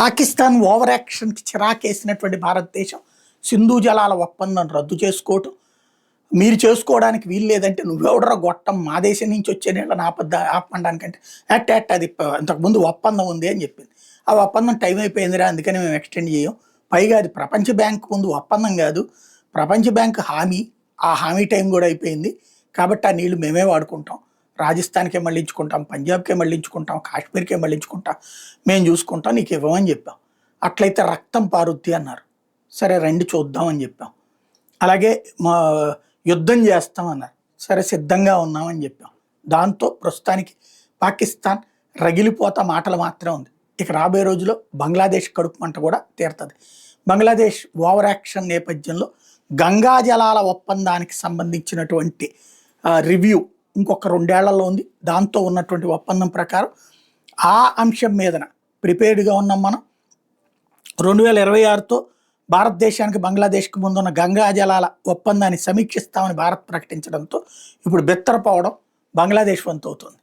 Pakistan over యాక్షన్కి చిరాకేసినటువంటి భారతదేశం సింధు జలాల ఒప్పందం రద్దు చేసుకోవటం, మీరు చేసుకోవడానికి వీలు లేదంటే నువ్వెవడరా గొట్టం మా దేశం నుంచి వచ్చే నీళ్ళని ఆపడానికి అది ఇంతకుముందు ఒప్పందం ఉంది అని చెప్పింది. ఆ ఒప్పందం టైం అయిపోయిందిరా, అందుకని మేము ఎక్స్టెండ్ చేయం. పైగా అది ప్రపంచ బ్యాంక్ ముందు ఒప్పందం కాదు, ప్రపంచ బ్యాంక్ హామీ. ఆ హామీ టైం కూడా అయిపోయింది కాబట్టి ఆ నీళ్లు మేమే వాడుకుంటాం. రాజస్థాన్కే మళ్ళించుకుంటాం, పంజాబ్కే మళ్ళించుకుంటాం, కాశ్మీర్కే మళ్ళించుకుంటాం, మేము చూసుకుంటాం, నీకు ఇవ్వమని చెప్పాం. అట్లయితే రక్తం పారుద్ది అన్నారు. సరే రండి చూద్దాం అని చెప్పాం. అలాగే మా యుద్ధం చేస్తామన్నారు. సరే సిద్ధంగా ఉన్నామని చెప్పాం. దాంతో ప్రస్తుతానికి పాకిస్తాన్ రగిలిపోతా మాటలు మాత్రమే ఉంది. ఇక రాబోయే రోజుల్లో బంగ్లాదేశ్ కడుపు మంట కూడా తీరుతుంది. బంగ్లాదేశ్ ఓవర్ యాక్షన్ నేపథ్యంలో గంగా జలాల ఒప్పందానికి సంబంధించినటువంటి రివ్యూ ఇంకొక 2 ఏళ్లలో ఉంది. దాంతో ఉన్నటువంటి ఒప్పందం ప్రకారం ఆ అంశం మీదన ప్రిపేర్డ్గా ఉన్నాం మనం. 2026తో భారతదేశానికి బంగ్లాదేశ్కి ముందున్న గంగా జలాల ఒప్పందాన్ని సమీక్షిస్తామని భారత్ ప్రకటించడంతో ఇప్పుడు బెత్తరపోవడం బంగ్లాదేశ్ వంతు అవుతుంది.